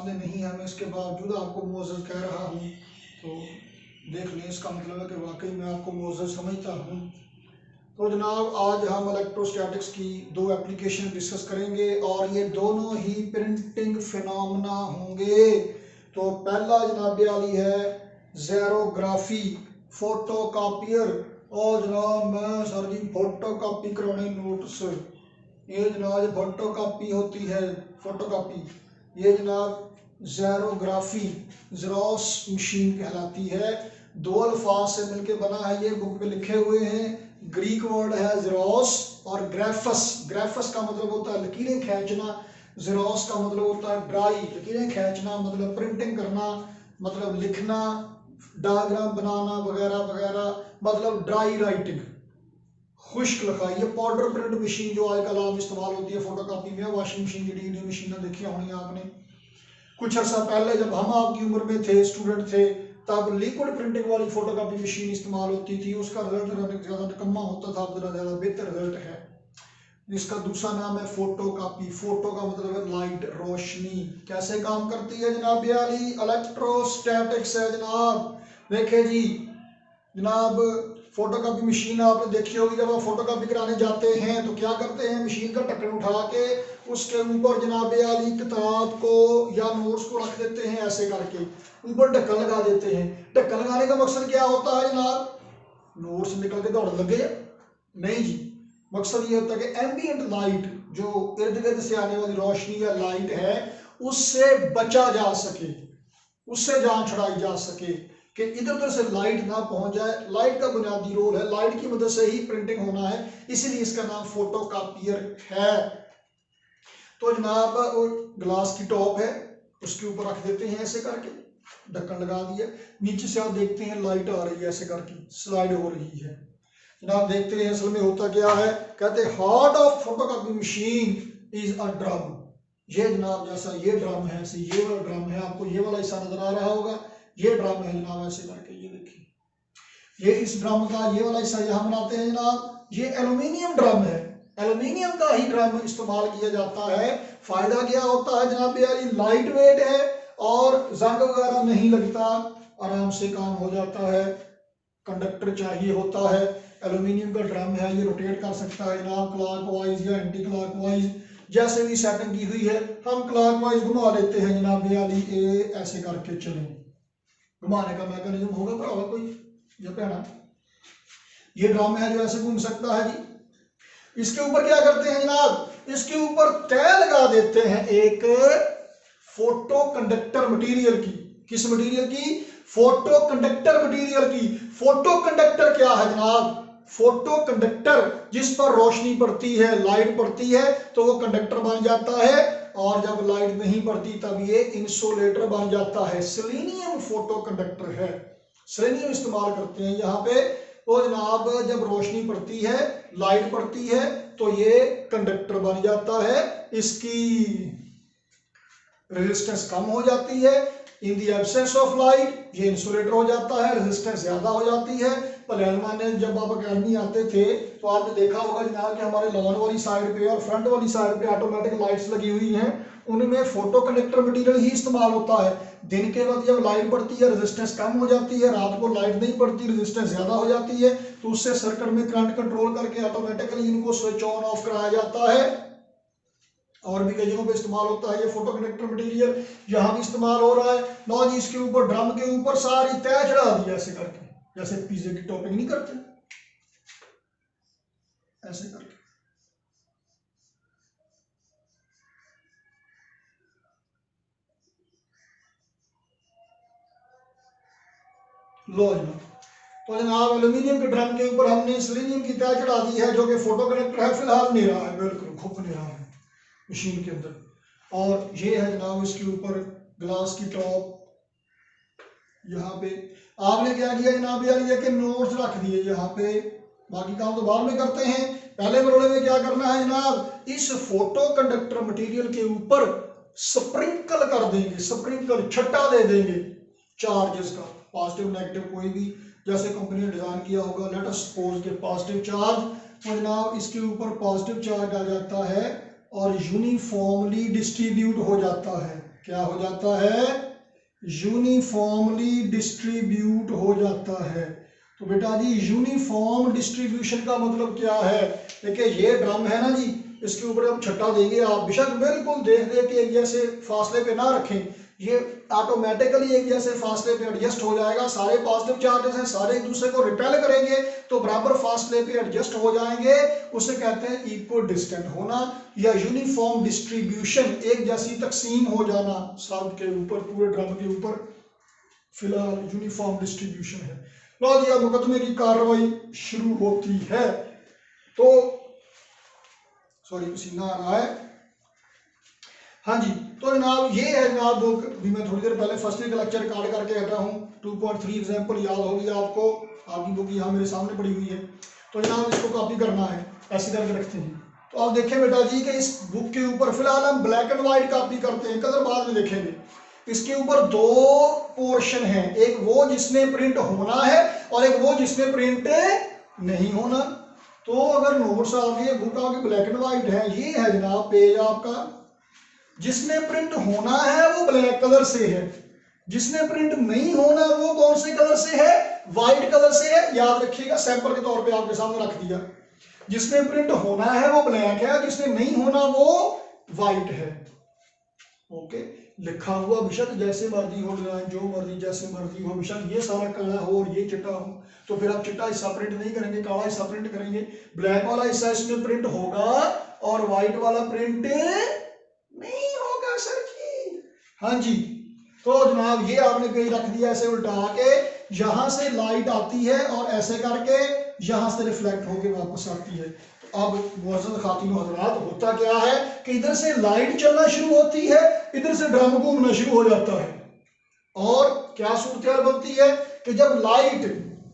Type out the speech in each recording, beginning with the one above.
सामने नहीं है, मैं इसके बावजूद आपको मुअज़्ज़ज़ कह रहा हूँ, तो देख लें, इसका मतलब है कि वाकई मैं आपको मुअज़्ज़ज़ समझता हूँ। तो जनाब आज हम इलेक्ट्रोस्टैटिक्स की 2 एप्लीकेशन डिस्कस करेंगे और ये दोनों ही प्रिंटिंग फिनोमेना होंगे। तो पहला जनाब वाली है ज़ेरोग्राफी, फोटो कापियर। और जनाब मैं सर जी फोटो कापी कराने नोट्स, ये जनाब फोटो कापी होती है, फोटो कापी, ये जनाब ज़ेरोग्राफी, ज़ेरोस मशीन कहलाती है। 2 अल्फाज से मिलकर बना है, ये बुक में लिखे हुए हैं। ग्रीक वर्ड है ज़ेरोस और ग्राफस। ग्राफस का मतलब होता है लकीरें खींचना, ज़ेरोस का मतलब होता है ड्राई, लकीरें खींचना मतलब प्रिंटिंग करना, मतलब लिखना, डायग्राम बनाना वगैरह वगैरह, मतलब ड्राई राइटिंग, खुश्क लिखाई। ये पाउडर प्रिंट मशीन जो आजकल आम इस्तेमाल होती है फोटोकॉपी में, वॉशिंग मशीन की डी मशीनें देखी होंगी आपने। कुछ अर्सा पहले जब हम आपकी उम्र में थे, स्टूडेंट थे, तब लिक्विड प्रिंटिंग वाली फोटोकॉपी मशीन इस्तेमाल होती थी, उसका रिजल्ट ज़्यादा निकम्मा होता था, अब ज़्यादा बेहतर रिजल्ट है। इसका दूसरा नाम है फोटो कापी। फोटो का मतलब है लाइट, रोशनी। कैसे काम करती है जनाब याली? इलेक्ट्रोस्टैटिक्स है जनाब। देखे जी जनाब, फोटोकॉपी मशीन आपने देखी होगी, जब आप फोटोकॉपी कराने जाते हैं तो क्या करते हैं, मशीन का ढक्कन उठा के उसके ऊपर जनाब आली किताब को या नोट्स को रख देते हैं, ऐसे करके ऊपर ढक्कन लगा देते हैं। ढक्कन लगाने का मकसद क्या होता है जनाब? नोट्स निकल के दौड़ लगे? नहीं जी, मकसद ये होता है कि एम्बिएंट लाइट, जो इर्द गिर्द से आने वाली रोशनी या लाइट है, उससे बचा जा सके, उससे जान छुड़ाई जा सके कि इधर उधर से लाइट ना पहुंच जाए। लाइट का बुनियादी रोल है, लाइट की मदद से ही प्रिंटिंग होना है, इसीलिए इसका नाम फोटो कापियर है। तो जनाब ग्लास की टॉप है, उसके ऊपर रख देते हैं ऐसे करके, ढक्कन लगा दिया, नीचे से आप देखते हैं लाइट आ रही है, ऐसे करके स्लाइड हो रही है। जनाब देखते हैं असल में होता क्या है, कहते हैं heart of photocopy machine is a drum. ये जनाब जैसा ये ड्रम है, ऐसे ये वाला ड्रम है, आपको ये वाला हिस्सा नजर आ रहा होगा, ये ड्रम है जनाब, ऐसे करके ये देखिए, ये इस ड्रम का ये वाला हिस्सा यहाँ बनाते हैं जनाब, ये एल्यूमिनियम ड्रम है, एल्यूमिनियम का ही ड्रम इस्तेमाल किया जाता है। फायदा क्या होता है जनाब यार, लाइट वेट है और जंग वगैरह नहीं लगता, आराम से काम हो जाता है। कंडक्टर चाहिए होता है, एल्यूमिनियम का ड्रम है, ये रोटेट कर सकता है जनाब क्लॉकवाइज या एंटी क्लॉकवाइज, जैसे भी सेटिंग की हुई है। हम क्लॉकवाइज घुमा लेते हैं जनाब याली, ऐसे करके चले, घुमाने का मैकेनिज्म होगा भरावा कोई, ये कहना ये ड्रम है जो ऐसे घूम सकता है जी। इसके ऊपर क्या करते हैं जनाब, इसके ऊपर तय लगा देते हैं एक फोटो कंडक्टर मटेरियल की। किस मटेरियल की? फोटो कंडक्टर मटेरियल की। फोटो कंडक्टर क्या है जनाब? फोटो कंडक्टर जिस पर रोशनी पड़ती है, लाइट पड़ती है, तो वो कंडक्टर बन जाता है, और जब लाइट नहीं पड़ती तब ये इंसुलेटर बन जाता है। सेलेनियम फोटो कंडक्टर है, सेलेनियम इस्तेमाल करते हैं यहाँ पे। तो जनाब जब रोशनी पड़ती है, लाइट पड़ती है, तो ये कंडक्टर बन जाता है, इसकी रेजिस्टेंस कम हो जाती है। In the absence of light ये इंसुलेटर हो जाता है, रेजिस्टेंस ज्यादा हो जाती है। पहले जब आप अकेडमी आते थे तो आपने देखा होगा जनाब कि हमारे लॉन वाली साइड पे और फ्रंट वाली साइड पे ऑटोमेटिक लाइट्स लगी हुई हैं, उनमें फोटो कंडक्टर मटेरियल ही इस्तेमाल होता है। दिन के वक्त जब लाइट पड़ती है रेजिस्टेंस कम हो जाती है, रात को लाइट नहीं पड़ती रेजिस्टेंस ज्यादा हो जाती है, तो उससे सर्किट में करंट कंट्रोल करके ऑटोमेटिकली इनको स्विच ऑन ऑफ कराया जाता है। और भी कई जगहों पे इस्तेमाल होता है ये फोटो कंडक्टर मटेरियल, यहाँ भी इस्तेमाल हो रहा है। लो जी, इसके ऊपर ड्रम के ऊपर सारी तय चढ़ा दी ऐसे करके, जैसे पिज्जे की टॉपिंग नहीं करते, ऐसे करके। लो जनाब, तो जनाब एल्यूमिनियम के ड्रम के ऊपर हमने सेलेनियम की तय चढ़ा दी है, जो कि फोटो कंडक्टर है, फिलहाल नहीं रहा है, बिल्कुल खुप नहीं रहा है मशीन के अंदर। और ये है जनाब इसके ऊपर ग्लास की टॉप। यहाँ पे आपने क्या किया जनाब यार, ये कि नोट्स रख दिए यहाँ पे, बाकी काम तो बाद में करते हैं। पहले मरोड़े में क्या करना है जनाब, इस फोटो कंडक्टर मटेरियल के ऊपर स्प्रिंकल कर देंगे, स्प्रिंकल छट्टा दे देंगे चार्जेस का, पॉजिटिव नेगेटिव कोई भी, जैसे कंपनी ने डिजाइन किया होगा। लेट अस सपोज के पॉजिटिव चार्ज, तो जनाब इसके ऊपर पॉजिटिव चार्ज आ जाता है और यूनिफॉर्मली डिस्ट्रीब्यूट हो जाता है। क्या हो जाता है, यूनिफॉर्मली डिस्ट्रीब्यूट हो जाता है। तो बेटा जी यूनिफॉर्म डिस्ट्रीब्यूशन का मतलब क्या है, देखिए ये ड्रम है ना जी, इसके ऊपर हम छट्टा देंगे, आप बेशक बिल्कुल देख देख के एक जैसे फासले पे ना रखें, ये ऑटोमेटिकली एक जैसे फासले पे एडजस्ट हो जाएगा। सारे पॉजिटिव चार्जेस हैं, सारे एक दूसरे को रिपेल करेंगे तो बराबर फासले पे एडजस्ट हो जाएंगे, उसे कहते हैं इक्वल डिस्टेंट होना या यूनिफॉर्म डिस्ट्रीब्यूशन, एक जैसी तकसीम हो जाना सब के ऊपर, पूरे ड्रम के ऊपर फिलहाल यूनिफॉर्म डिस्ट्रीब्यूशन है। लो जी अब मुकदमे की कार्रवाई शुरू होती है। तो सॉरी पसीना आ रहा है, हाँ जी। तो जनाब ये है जनाब बुक, भी मैं थोड़ी देर पहले फर्स्ट ईयर का लेक्चर रिकॉर्ड करके हटा हूँ, 2.3 एग्जाम्पल याद होगी आपको, आपकी बुक यहाँ मेरे सामने पड़ी हुई है। तो जनाब इसको कॉपी करना है, ऐसे करके रखते हैं। तो आप देखें बेटा जी कि इस बुक के ऊपर फिलहाल हम ब्लैक एंड व्हाइट कॉपी करते हैं, कलर बाद में देखेंगे। इसके ऊपर दो पोर्शन है, एक वो जिसमें प्रिंट होना है और एक वो जिसमें प्रिंट नहीं होना। तो अगर नोट्स आपकी बुक आपकी ब्लैक एंड व्हाइट है, ये है जनाब पेज आपका, जिसमें प्रिंट होना है वो ब्लैक कलर से है, जिसमें प्रिंट नहीं होना वो कौन से कलर से है, व्हाइट कलर से है। याद रखिएगा, सैंपल के तौर पे आपके सामने रख दिया, जिसमें प्रिंट होना है वो ब्लैक है, जिसमें नहीं होना वो व्हाइट है। ओके, लिखा हुआ बेशक जैसे मर्जी हो, जो मर्जी जैसे मर्जी हो, बेशक ये सारा काला हो और ये चिट्टा हो, तो फिर आप चिट्टा हिस्सा प्रिंट नहीं करेंगे, काला हिस्सा प्रिंट करेंगे। ब्लैक वाला हिस्सा इसमें प्रिंट होगा और व्हाइट वाला प्रिंट नहीं होगा सर जी। हाँ जी, तो जनाब ये आपने कहीं रख दिया ऐसे उल्टा के, यहां से लाइट आती है और ऐसे करके यहां से रिफ्लेक्ट होके वापस आती है। तो अब मुअज़्ज़ज़ खातिन हज़रात, होता क्या है कि इधर से लाइट चलना शुरू होती है, इधर से ड्रम घूमना शुरू हो जाता है, और क्या सूरत बनती है कि जब लाइट,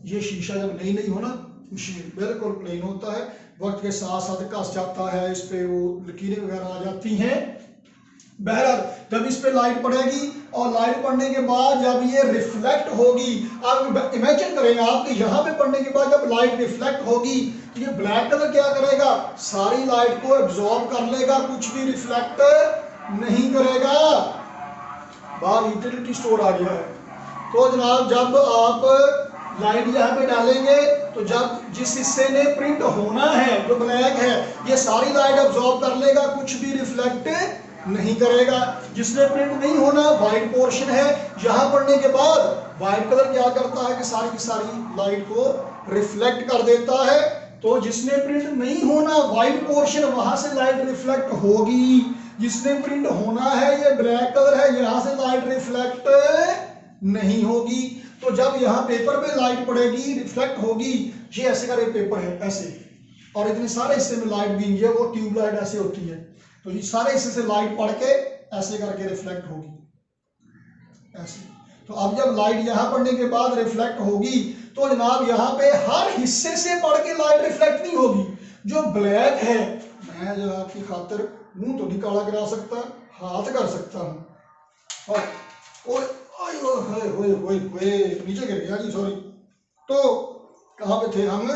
ये शीशा जब नई हो ना, मशीन बिल्कुल प्लेन होता है, वक्त के साथ साथ घस जाता है, इस पे वो लकीरें वगैरह आ जाती हैं। बहरहाल जब इस पे लाइट पड़ेगी और लाइट पड़ने के बाद जब ये रिफ्लेक्ट होगी, आप इमेजिन करें आप कि यहाँ पे पड़ने के बाद जब लाइट रिफ्लेक्ट होगी तो ये ब्लैक कलर क्या करेगा, सारी लाइट को एब्जॉर्ब कर लेगा, कुछ भी रिफ्लेक्ट नहीं करेगा। बाहर यूटिलिटी स्टोर आ गया है। तो जनाब जब आप लाइट यहाँ पे डालेंगे तो जब जिस हिस्से ने प्रिंट होना है जो ब्लैक है, ये सारी लाइट एब्जॉर्ब कर लेगा, कुछ भी रिफ्लेक्ट नहीं करेगा। जिसने प्रिंट नहीं होना व्हाइट पोर्शन है, यहां पढ़ने के बाद व्हाइट कलर क्या करता है कि सारी की सारी लाइट को रिफ्लेक्ट कर देता है। तो जिसने प्रिंट नहीं होना व्हाइट पोर्शन, वहां से लाइट रिफ्लेक्ट होगी। जिसने प्रिंट होना है ये ब्लैक कलर है, यहां से लाइट रिफ्लेक्ट नहीं होगी। तो जब यहाँ पेपर पे लाइट पड़ेगी, रिफ्लेक्ट होगी, ये ऐसे का पेपर है ऐसे, और इतने सारे हिस्से में लाइट भी है, वो ट्यूब लाइट ऐसे होती है, तो ये सारे हिस्से से लाइट पड़ के ऐसे करके रिफ्लेक्ट होगी ऐसे। तो अब जब लाइट यहाँ पड़ने के बाद रिफ्लेक्ट होगी तो जनाब यहाँ पे हर हिस्से से पड़ के लाइट रिफ्लेक्ट नहीं होगी। जो ब्लैक है, मैं जो आपकी खातिर मुंह तो नहीं काला करा सकता, हाथ कर सकता हूँ, और नीचे गिर गया जी, सॉरी। तो कहाँ पे थे हम,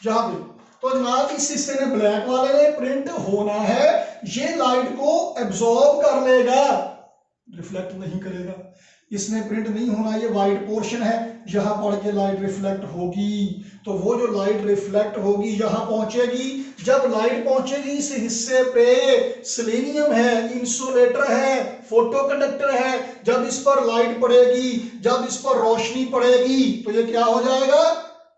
जहाँ पे। तो जनाब इस हिस्से ने, ब्लैक वाले ने प्रिंट होना है, ये लाइट को एब्जॉर्ब कर लेगा, रिफ्लेक्ट नहीं करेगा। इसमें प्रिंट नहीं होना, ये व्हाइट पोर्शन है, यहां पड़ के लाइट रिफ्लेक्ट होगी। तो वो जो लाइट रिफ्लेक्ट होगी यहां पहुंचेगी। जब लाइट पहुंचेगी इस हिस्से पे सेलेनियम है, इंसुलेटर है, फोटो कंडक्टर है, जब इस पर लाइट पड़ेगी, जब इस पर रोशनी पड़ेगी तो ये क्या हो जाएगा,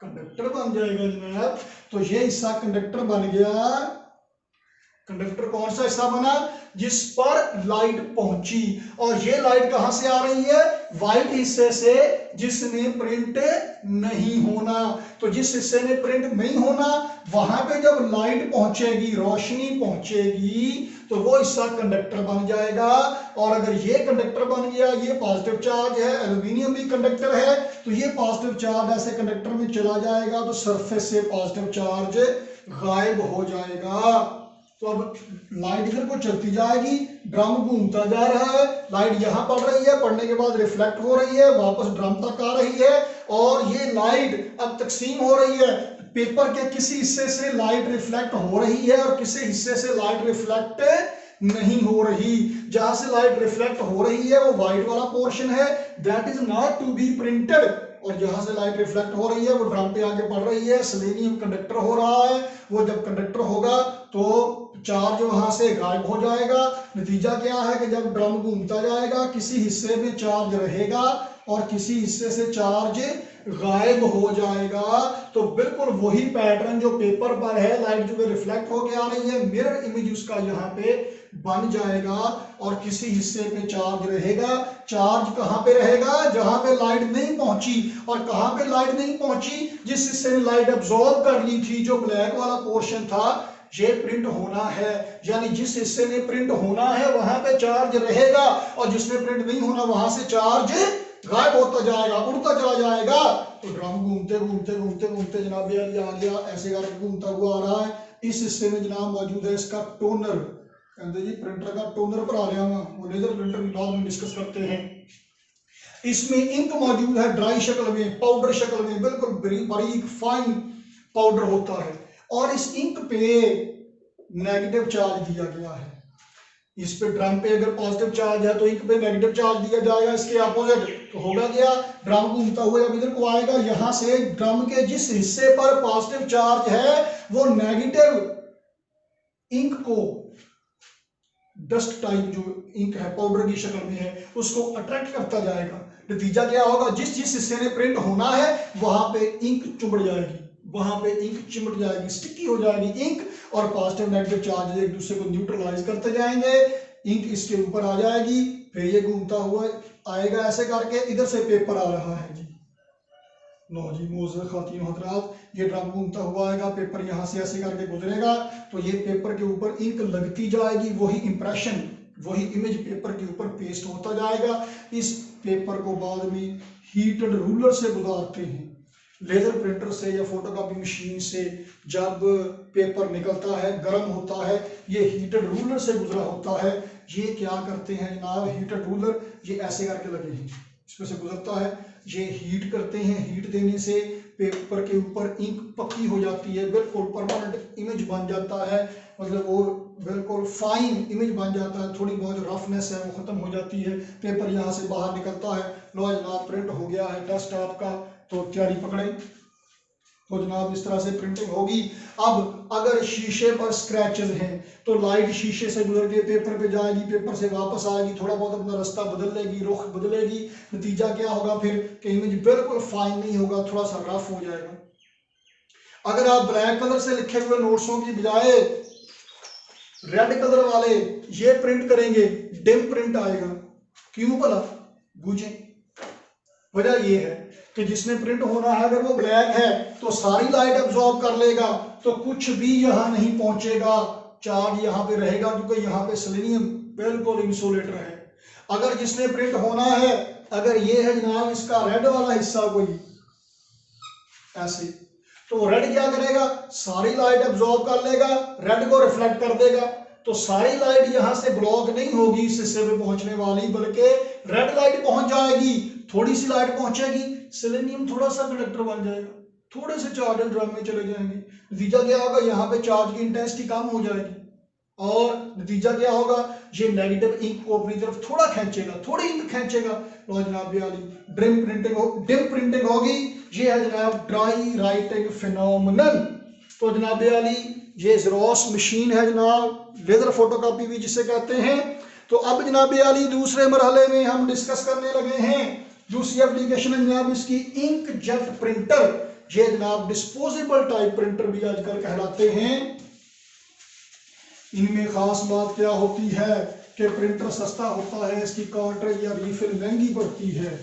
कंडक्टर बन जाएगा जनाब। तो ये हिस्सा कंडक्टर बन गया। कंडक्टर कौन सा हिस्सा बना, जिस पर लाइट पहुंची, और ये लाइट कहां से आ रही है, व्हाइट हिस्से से, जिसने प्रिंट नहीं होना। तो जिस हिस्से ने प्रिंट नहीं होना वहां पे जब लाइट पहुंचेगी, रोशनी पहुंचेगी, तो वो हिस्सा कंडक्टर बन जाएगा। और अगर ये कंडक्टर बन गया, ये पॉजिटिव चार्ज है, एल्यूमिनियम भी कंडक्टर है, तो ये पॉजिटिव चार्ज ऐसे कंडक्टर में चला जाएगा, तो सरफेस से पॉजिटिव चार्ज गायब हो जाएगा। तो अब लाइट इधर को चलती जाएगी, ड्रम घूमता जा रहा है, लाइट यहाँ पड़ रही है, पड़ने के बाद रिफ्लेक्ट हो रही है, वापस ड्रम तक आ रही है, और ये लाइट अब तकसीम हो रही है। पेपर के किसी हिस्से से लाइट रिफ्लेक्ट हो रही है और किसी हिस्से से लाइट रिफ्लेक्ट नहीं हो रही। जहां से लाइट रिफ्लेक्ट हो रही है वो व्हाइट वाला पोर्शन है, that is not to be printed. और जहां से लाइट रिफ्लेक्ट हो रही है वो ड्रम पे आके पड़ रही है, सेलेनियम कंडक्टर हो रहा है। वो जब कंडक्टर होगा तो चार्ज वहां से गायब हो जाएगा। नतीजा क्या है कि जब ड्रम घूमता जाएगा किसी हिस्से में चार्ज रहेगा और किसी हिस्से से चार्ज गायब हो जाएगा। तो बिल्कुल वही पैटर्न जो पेपर पर है, लाइट जो रिफ्लेक्ट होके आ रही है, मिरर इमेज उसका यहाँ पे बन जाएगा और किसी हिस्से पे चार्ज रहेगा। चार्ज कहाँ पे रहेगा? जहां पे लाइट नहीं पहुंची। और कहां पे लाइट नहीं पहुंची? जिस हिस्से में लाइट एब्जॉर्ब कर ली थी, जो ब्लैक वाला पोर्शन था, ये प्रिंट होना है। यानी जिस हिस्से में प्रिंट होना है वहां पे चार्ज रहेगा और जिसमें प्रिंट नहीं होना वहां से चार्ज गायब होता जाएगा, उड़ता चला जाएगा। तो ड्रम घूमते घूमते घूमते घूमते जनाब ये आ गया, ऐसे करके घूमता हुआ आ रहा है। इस हिस्से में जनाब मौजूद है इसका टोनर। कहते जी प्रिंटर का टोनर पर आ गया, वो लेजर प्रिंटर की बाद में डिस्कस करते हैं। इसमें इंक मौजूद है ड्राई शक्ल में, पाउडर शक्ल में, बिल्कुल बारीक फाइन पाउडर होता है। और इस इंक पे नेगेटिव चार्ज दिया गया है। इस पे ड्रम पे अगर पॉजिटिव चार्ज है तो इंक पे नेगेटिव चार्ज दिया जाएगा, इसके अपोजिट। तो होगा क्या? ड्रम घूमता हुआ जब इधर को आएगा, यहां से ड्रम के जिस हिस्से पर पॉजिटिव चार्ज है वो नेगेटिव इंक को, डस्ट टाइप जो इंक है पाउडर की शक्ल में है, उसको अट्रैक्ट करता जाएगा। नतीजा क्या होगा? जिस जिस हिस्से में प्रिंट होना है वहां पे इंक चिमट जाएगी, वहां पे इंक चिमट जाएगी, स्टिकी हो जाएगी इंक। और पॉजिटिव नेगेटिव चार्ज एक दूसरे को न्यूट्रलाइज करते जाएंगे। इंक इसके ऊपर आ जाएगी, फिर ये घूमता हुआ आएगा ऐसे करके। इधर से पेपर आ रहा है जी, लो जी मोज़र खातिन हज़रात, ये ड्रम घूमता हुआ आएगा, पेपर यहाँ से ऐसे करके गुजरेगा। तो ये पेपर के ऊपर इंक लगती जाएगी, वही इंप्रेशन, वही इमेज पेपर के ऊपर पेस्ट होता जाएगा। इस पेपर को बाद में हीटेड रूलर से गुजारते हैं, लेजर प्रिंटर से या फोटोकॉपी मशीन से। जब पेपर निकलता है, गर्म होता है, ये हीटेड रूलर से गुजरा होता है। ये क्या करते हैं जनाब, हीटेड रूलर ये ऐसे करके लगे हैं, इसमें से गुजरता है, ये हीट करते हैं। हीट देने से पेपर के ऊपर इंक पक्की हो जाती है, बिल्कुल परमानेंट इमेज बन जाता है, मतलब वो बिल्कुल फाइन इमेज बन जाता है। थोड़ी बहुत रफनेस है वो खत्म हो जाती है, पेपर यहाँ से बाहर निकलता है। लो जनाब प्रिंट हो गया है टेस्ट आपका, तो तैयारी पकड़े। तो जनाब इस तरह से प्रिंटिंग होगी। अब अगर शीशे पर स्क्रैचेस हैं तो लाइट शीशे से गुजर के पेपर पे जाएगी, पेपर से वापस आएगी, थोड़ा बहुत अपना रास्ता बदल लेगी, रुख बदलेगी। नतीजा क्या होगा फिर कि इमेज बिल्कुल फाइन नहीं होगा, थोड़ा सा रफ हो जाएगा। अगर आप ब्लैक कलर से लिखे हुए नोट्सों की बजाय रेड कलर वाले ये प्रिंट करेंगे, डिम प्रिंट आएगा। क्यों भला? बूझे। वजह ये है कि जिसमें प्रिंट होना है अगर वो ब्लैक है तो सारी लाइट एब्जॉर्ब कर लेगा, तो कुछ भी यहां नहीं पहुंचेगा, चार्ज यहां पे रहेगा, क्योंकि यहां पे सेलेनियम बिल्कुल इंसुलेटर है। अगर जिसमें प्रिंट होना है, अगर ये है जनाब इसका रेड वाला हिस्सा कोई ऐसे, तो रेड क्या करेगा? सारी लाइट एब्जॉर्ब कर लेगा, रेड को रिफ्लेक्ट कर देगा। तो सारी लाइट यहां से ब्लॉक नहीं होगी इस हिस्से पे पहुंचने वाली, बल्कि रेड लाइट पहुंच जाएगी। थोड़ी सी लाइट पहुंचेगी, सेलेनियम थोड़ा सा कंडक्टर बन जाएगा, थोड़े से चार्ज ड्रम में चले जाएंगे। नतीजा क्या होगा? यहाँ पे चार्ज की इंटेंसिटी कम हो जाएगी और नतीजा क्या होगा? ये नेगेटिव इंक को अपनी तरफ थोड़ा खींचेगा, थोड़ी इंक खींचेगा। तो जनाब डिम प्रिंटिंग होगी। ये है जनाब ड्राई राइटिंग फिनोमिनन। तो जनाब ये ज़ेरोक्स मशीन है जनाब, लेजर फोटोकॉपी भी जिसे कहते हैं। तो अब जनाब दूसरे मरहले में हम डिस्कस करने लगे हैं। दूसरी एप्लीकेशन है जनाब इसकी इंक जेट प्रिंटर। ये जनाब डिस्पोजेबल टाइप प्रिंटर भी आजकल कहलाते हैं। इनमें खास बात क्या होती है कि प्रिंटर सस्ता होता है, इसकी कार्ट्रिज या रिफिल महंगी पड़ती है,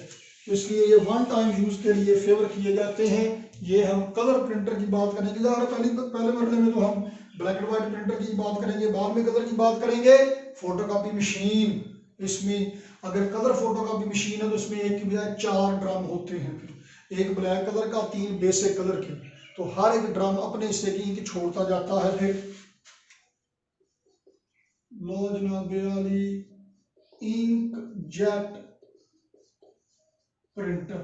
इसलिए ये वन टाइम यूज के लिए फेवर किए जाते हैं। ये हम कलर प्रिंटर की बात करेंगे, पहले मरहले में तो हम ब्लैक एंड व्हाइट प्रिंटर की बात करेंगे, बाद में कलर की बात करेंगे। फोटोकॉपी मशीन, इसमें अगर कलर फोटोकॉपी मशीन है तो इसमें एक की बजाय 4 ड्रम होते हैं, फिर एक ब्लैक कलर का, 3 बेसिक कलर के। तो हर एक ड्रम अपने हिस्से की इंक छोड़ता जाता है। फिर लो जनाब इंक जेट प्रिंटर।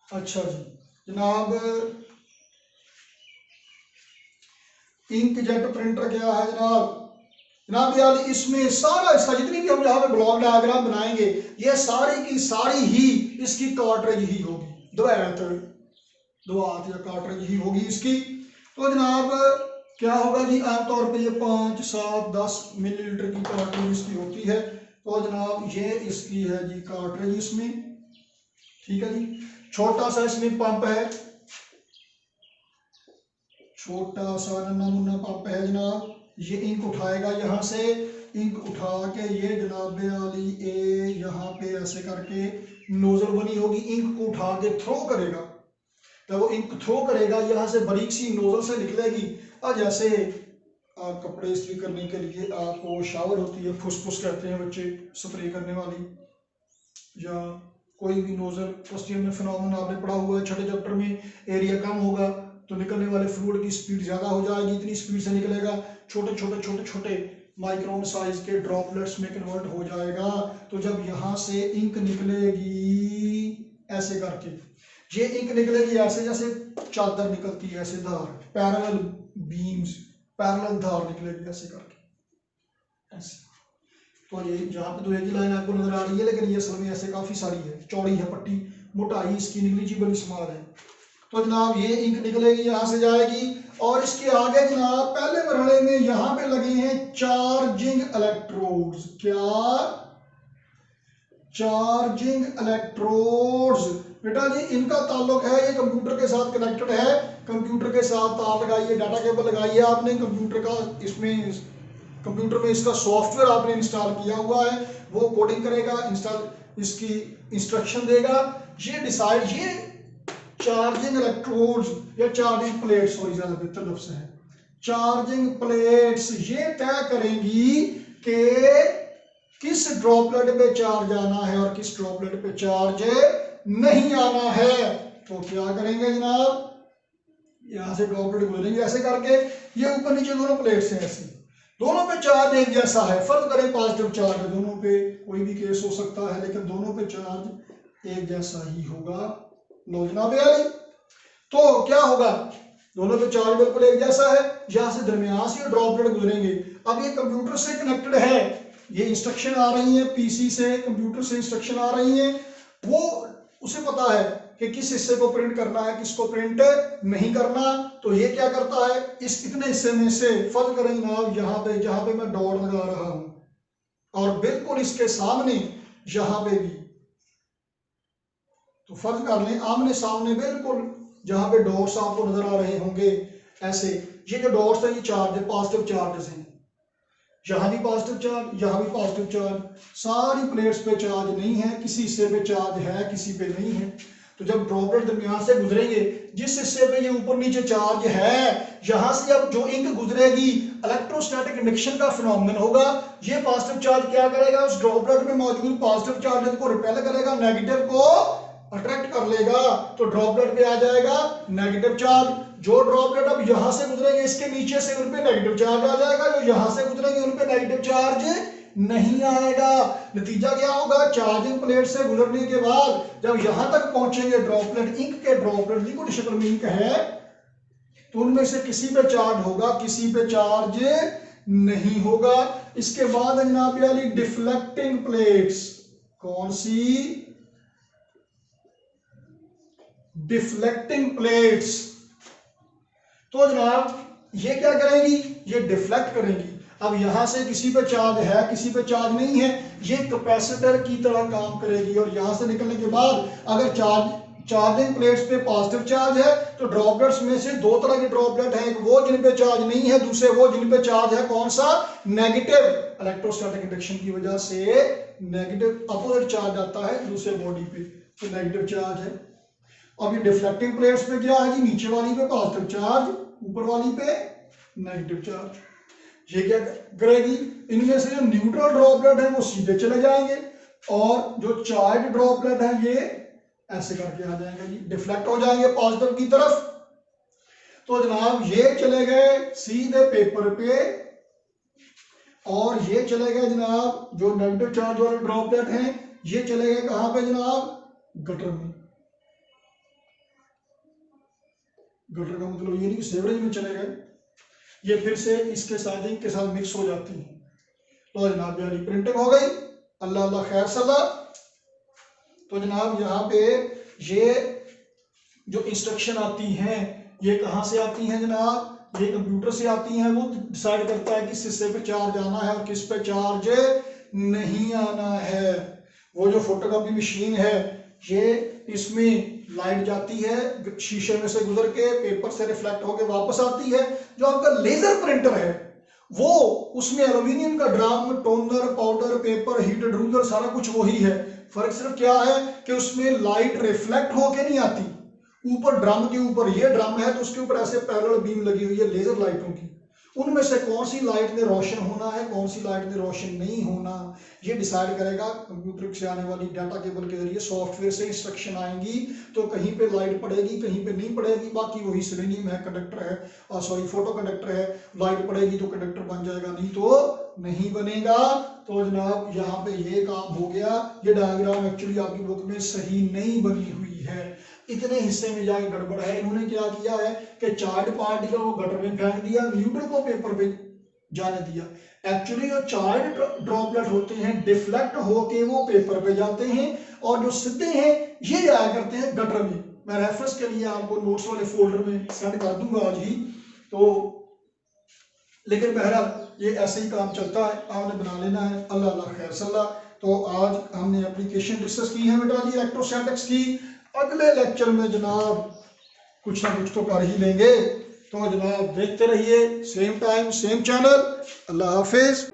अच्छा जी जनाब, इंक जेट प्रिंटर क्या है जनाब? जनाब यार इसमें सारा इसका जितनी भी हम यहाँ पे ब्लॉक डायग्राम बनाएंगे ये सारी की सारी ही इसकी कार्ट्रिज ही होगी, दो हाथ या कार्ट्रिज ही होगी इसकी। तो जनाब क्या होगा जी, आमतौर पे ये 5, 7, 10 मिलीलीटर की कार्ट्रिज इसकी होती है। तो जनाब ये इसकी है जी कार्ट्रिज इसमें, ठीक है जी। छोटा सा इसमें पंप है, छोटा सा नमूना पंप है जनाब। ये इंक उठाएगा यहाँ से, इंक उठा के ये जनाब वाली ए यहाँ पे ऐसे करके नोजल बनी होगी, इंक को उठा के थ्रो करेगा। तो वो इंक थ्रो करेगा यहाँ से बारीक सी नोजल से निकलेगी। और जैसे कपड़े इस्त्री करने के लिए आपको शावर होती है, फुसफुस कहते हैं बच्चे, स्प्रे करने वाली, या कोई भी नोजल फर्स्ट ईयर में फिनोमेना आपने पढ़ा हुआ है, छठे चैप्टर में, एरिया कम होगा तो निकलने वाले फ्लूइड की स्पीड ज्यादा हो जाएगी, इतनी स्पीड से निकलेगा, छोटे छोटे छोटे छोटे माइक्रोन साइज के ड्रॉपलेट्स में कन्वर्ट हो जाएगा। तो जब यहाँ से इंक निकलेगी ऐसे करके, ये इंक निकलेगी ऐसे जैसे चादर निकलती है, ऐसे धार, पैरेलल बीम्स, पैरेलल धार निकलेगी ऐसे करके ऐसे। तो ये जहाँ पे दुए की लाइन आपको नजर आ रही है, लेकिन ये असल में ऐसे काफी सारी है, चौड़ी है पट्टी, मोटाई इसकी निगलिजिबल स्मॉल है। तो जनाब ये इंक निकलेगी, यहाँ से जाएगी, और इसके आगे जनाब पहले मरहले में यहाँ पे लगे हैं चार्जिंग इलेक्ट्रोड्स। क्या? Charging electrodes. बेटा जी इनका ताल्लुक है, ये कंप्यूटर के साथ कनेक्टेड है, कंप्यूटर के साथ तार लगाइए, डाटा केबल लगाइए आपने, कंप्यूटर का इसमें, कंप्यूटर में इसका सॉफ्टवेयर आपने इंस्टॉल किया हुआ है, वो कोडिंग करेगा, इंस्टॉल इसकी इंस्ट्रक्शन देगा। ये डिसाइड, ये चार्जिंग इलेक्ट्रोड्स या चार्जिंग प्लेट्स, सॉरी ज्यादा बेहतर लफ्ज़ है, चार्जिंग प्लेट्स ये तय करेंगी कि किस ड्रॉपलेट पे चार्ज आना है और किस ड्रॉपलेट पे चार्ज नहीं आना है। तो क्या करेंगे जनाब, यहां से ड्रॉपलेट गुजरेंगे ऐसे करके, ये ऊपर नीचे दोनों प्लेट्स हैं ऐसे, दोनों पे चार्ज एक जैसा है, फर्ज करें पॉजिटिव चार्ज है दोनों पे, कोई भी केस हो सकता है, लेकिन दोनों पे चार्ज एक जैसा ही होगा। लो जनाब यार, तो क्या होगा, दोनों पे चार्ज बिल्कुल एक जैसा है, यहां से दरमियान से ड्रॉपलेट गुजरेंगे। अब ये कंप्यूटर से कनेक्टेड है, ये इंस्ट्रक्शन आ रही है पीसी से, कंप्यूटर से इंस्ट्रक्शन आ रही है, वो उसे पता है कि किस हिस्से को प्रिंट करना है, किसको प्रिंट नहीं करना। तो ये क्या करता है, इस इतने हिस्से में से फर्ज करें जनाब यहाँ पे, जहां पे मैं डॉट लगा रहा हूं, और बिल्कुल इसके सामने यहां पे भी, तो फर्ज कर लें आमने सामने बिल्कुल जहां पे डॉट्स आपको नजर आ रहे होंगे ऐसे, ये जो डॉट्स हैं ये चार्ज है, पॉजिटिव चार्जेस हैं, यहां भी पॉजिटिव चार्ज, यहां भी पॉजिटिव चार्ज, सारी प्लेट्स पे चार्ज नहीं है, किसी हिस्से पे चार्ज है, किसी पे नहीं है। तो जब ड्रॉपलेट दरमियान से गुजरेंगे, जिस हिस्से पे ये ऊपर नीचे चार्ज है, यहां से अब जो इंक गुजरेगी, इलेक्ट्रोस्टैटिक इंडक्शन का फिनोमेनन होगा। ये पॉजिटिव चार्ज क्या करेगा, उस ड्रॉपलेट में मौजूद पॉजिटिव चार्ज को रिपेल करेगा, नेगेटिव को अट्रैक्ट कर लेगा, तो ड्रॉपलेट पे आ जाएगा नेगेटिव चार्ज। जो ड्रॉपलेट अब यहां से गुजरेंगे इसके नीचे से, उन पे नेगेटिव चार्ज आ जाएगा, जो यहां से गुजरेंगे उन पे नेगेटिव चार्ज नहीं आएगा। नतीजा क्या होगा, चार्जिंग प्लेट से गुजरने के बाद जब यहां तक पहुंचेंगे ड्रॉपलेट, इंक के ड्रॉपलेट लिक्विड शक्ल में इंक है, तो उनमें से किसी पे चार्ज होगा, किसी पे चार्ज नहीं होगा। इसके बाद जनाब वाली डिफ्लेक्टिंग प्लेट्स, कौन सी, डिफ्लेक्टिंग प्लेट्स। तो जनाब ये क्या करेंगी, ये डिफ्लेक्ट करेंगी। अब यहां से किसी पे चार्ज है, किसी पे चार्ज नहीं है, ये कैपेसिटर की तरह काम करेगी, और यहां से निकलने के बाद अगर चार्जिंग प्लेट्स पे पॉजिटिव चार्ज है, तो ड्रॉपलेट्स में से दो तरह के ड्रॉपलेट हैं, एक वो जिन पे चार्ज नहीं है, दूसरे वो जिन पे चार्ज है, कौन सा, नेगेटिव। इलेक्ट्रोस्टैटिक इंडक्शन की वजह से नेगेटिव अपोजिट चार्ज आता है दूसरे बॉडी पे, तो नेगेटिव चार्ज है। अब ये डिफ्लेक्टिंग प्लेट्स पे क्या है जी, नीचे वाली पे पॉजिटिव चार्ज, ऊपर वाली पे नेगेटिव चार्ज। ये क्या करेगी, इनमें से जो न्यूट्रल ड्रॉपलेट है वो सीधे चले जाएंगे, और जो चार्ज ड्रॉपलेट है ये ऐसे करके आ जाएंगे जी, डिफ्लेक्ट हो जाएंगे पॉजिटिव की तरफ। तो जनाब ये चले गए सीधे पेपर पे, और ये चले गए जनाब जो नेगेटिव चार्ज वाले ड्रॉपलेट हैं, ये चले गए कहां पे जनाब, गटर में। गटर का मतलब ये नहीं कि सेवरेज में चले गए, ये फिर से इसके साथ इंक के साथ मिक्स हो जाती हैं, तो जनाब यारी प्रिंटिंग हो गई। अल्लाह अल्लाह खैर सल्ला। तो जनाब यहाँ पे ये जो इंस्ट्रक्शन आती हैं ये कहाँ से आती हैं जनाब, ये कंप्यूटर से आती हैं। वो डिसाइड करता है किस हिस्से पे चार्ज आना है और किस पे चार्ज नहीं आना है। वो जो फोटोकॉपी मशीन है ये इसमें लाइट जाती है, शीशे में से गुजर के पेपर से रिफ्लेक्ट होके वापस आती है। जो आपका लेजर प्रिंटर है वो उसमें एल्यूमिनियम का drum, toner, powder, paper, heated ruler सारा कुछ वही है। फर्क सिर्फ क्या है कि उसमें लाइट रिफ्लेक्ट होके नहीं आती। ऊपर ड्रम के ऊपर ये ड्रम है तो उसके ऊपर ऐसे पैरेलल बीम लगी हुई है लेजर लाइटों की। उनमें से कौन सी लाइट ने रोशन होना है, कौन सी लाइट ने रोशन नहीं होना, ये डिसाइड करेगा कंप्यूटर से आने वाली डाटा केबल के जरिए। सॉफ्टवेयर से इंस्ट्रक्शन आएंगी तो कहीं पे लाइट पड़ेगी, कहीं पे नहीं पड़ेगी। बाकी वही सेलेनियम है, कंडक्टर है, सॉरी फोटो कंडक्टर है। लाइट पड़ेगी तो कंडक्टर बन जाएगा, नहीं तो नहीं बनेगा। तो जनाब यहाँ पे ये काम हो गया। ये डायग्राम एक्चुअली आपकी बुक में सही नहीं बनी हुई है, इतने हिस्से में जाके गड़बड़ है। इन्होंने क्या किया है कि चार्ज पार्टिकल को गटर में फेंक दिया, न्यूट्रल को पेपर पे जाने दिया। एक्चुअली जो चार्ज ड्रॉपलेट होते हैं डिफ्लेक्ट होके वो पेपर पे जाते हैं और जो सीधे हैं ये जाया करते हैं गटर में। मैं रेफरेंस के लिए आपको नोट्स वाले फोल्डर में सेंड कर दूंगा आज ही। तो लेकिन बहरहाल ये ऐसे ही काम चलता है, आपने बना लेना है। अल्लाह अल्लाह खैर सल्ला। तो आज हमने एप्लीकेशन डिस्कस की है बेटा जी इलेक्ट्रोस्टैटिक्स की। अगले लेक्चर में जनाब कुछ ना कुछ तो कर ही लेंगे। तो जनाब देखते रहिए, सेम टाइम सेम चैनल। अल्लाह हाफिज।